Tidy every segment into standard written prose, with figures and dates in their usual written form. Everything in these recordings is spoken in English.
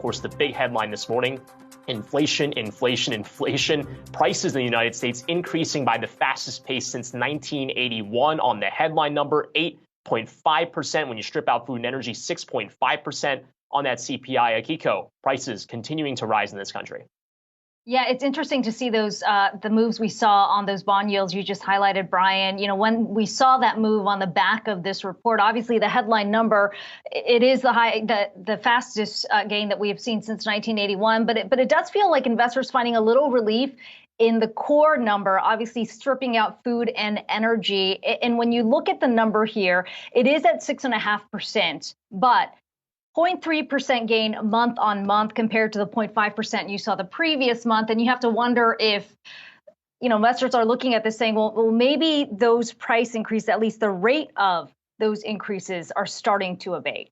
course, the big headline this morning: inflation, inflation, inflation. Prices in the United States increasing by the fastest pace since 1981 on the headline number, 8.5%. When you strip out food and energy, 6.5% on that CPI. Akiko, prices continuing to rise in this country. Yeah, it's interesting to see those the moves we saw on those bond yields you just highlighted, Brian. You know, when we saw that move on the back of this report, obviously the headline number, it is the fastest gain that we have seen since 1981. But it does feel like investors finding a little relief in the core number, obviously stripping out food and energy. And when you look at the number here, it is at 6.5%, but 0.3% gain month on month compared to the 0.5% you saw the previous month. And you have to wonder if, investors are looking at this saying, well, maybe those price increases, at least the rate of those increases, are starting to abate.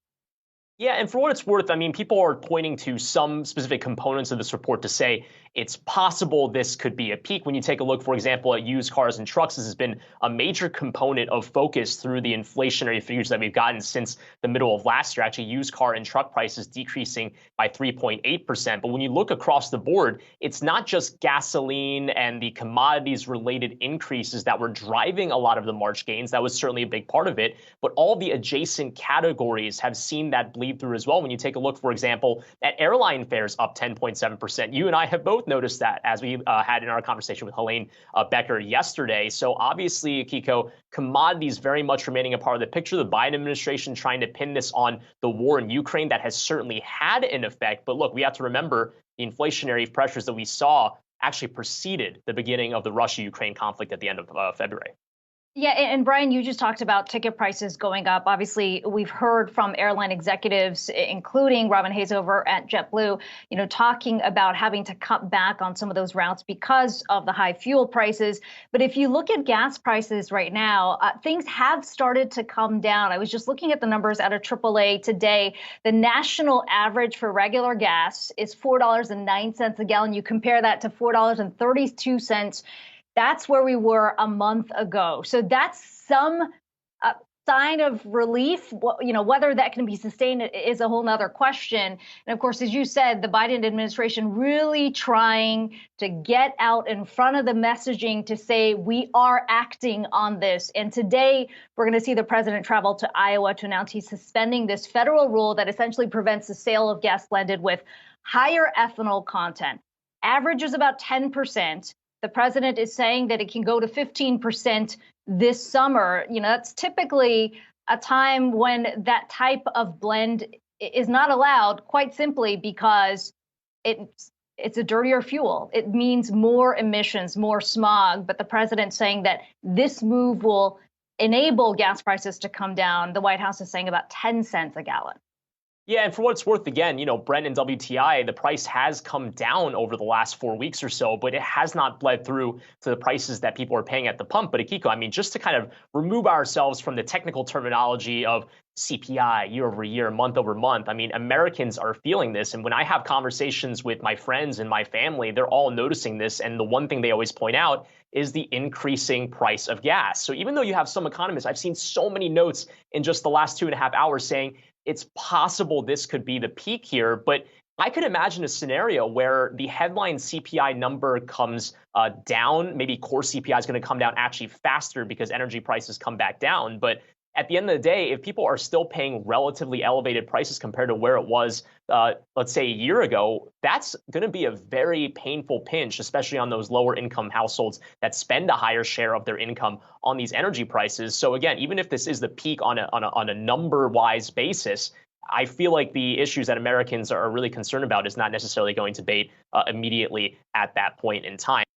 Yeah, and for what it's worth, I mean, people are pointing to some specific components of this report to say it's possible this could be a peak. When you take a look, for example, at used cars and trucks, this has been a major component of focus through the inflationary figures that we've gotten since the middle of last year. Actually, used car and truck prices decreasing by 3.8%. But when you look across the board, it's not just gasoline and the commodities related increases that were driving a lot of the March gains. That was certainly a big part of it. But all the adjacent categories have seen that bleed through as well. When you take a look, for example, at airline fares up 10.7%. You and I have both noticed that, as we had in our conversation with Helene Becker yesterday. So obviously, Akiko, commodities very much remaining a part of the picture. The Biden administration trying to pin this on the war in Ukraine, that has certainly had an effect. But look, we have to remember the inflationary pressures that we saw actually preceded the beginning of the Russia-Ukraine conflict at the end of February. Yeah, and Brian, you just talked about ticket prices going up. Obviously, we've heard from airline executives, including Robin Hayes over at JetBlue, talking about having to cut back on some of those routes because of the high fuel prices. But if you look at gas prices right now, things have started to come down. I was just looking at the numbers out of AAA today. The national average for regular gas is $4.09 a gallon. You compare that to $4.32. That's where we were a month ago. So that's some sign of relief. Whether that can be sustained is a whole nother question. And of course, as you said, the Biden administration really trying to get out in front of the messaging to say we are acting on this. And today we're going to see the president travel to Iowa to announce he's suspending this federal rule that essentially prevents the sale of gas blended with higher ethanol content. Average is about 10%. The president is saying that it can go to 15% this summer. That's typically a time when that type of blend is not allowed, quite simply because it's a dirtier fuel. It means more emissions, more smog. But the president saying that this move will enable gas prices to come down. The White House is saying about 10 cents a gallon. Yeah, and for what it's worth, again, Brent and WTI, the price has come down over the last 4 weeks or so, but it has not bled through to the prices that people are paying at the pump. But Akiko, I mean, just to kind of remove ourselves from the technical terminology of CPI year over year, month over month, I mean, Americans are feeling this. And when I have conversations with my friends and my family, they're all noticing this. And the one thing they always point out is the increasing price of gas. So even though you have some economists, I've seen so many notes in just the last 2.5 hours saying it's possible this could be the peak here. But I could imagine a scenario where the headline CPI number comes down. Maybe core CPI is going to come down actually faster because energy prices come back down. But at the end of the day, if people are still paying relatively elevated prices compared to where it was, let's say a year ago, that's going to be a very painful pinch, especially on those lower income households that spend a higher share of their income on these energy prices. So again, even if this is the peak on a number wise basis, I feel like the issues that Americans are really concerned about is not necessarily going to abate immediately at that point in time.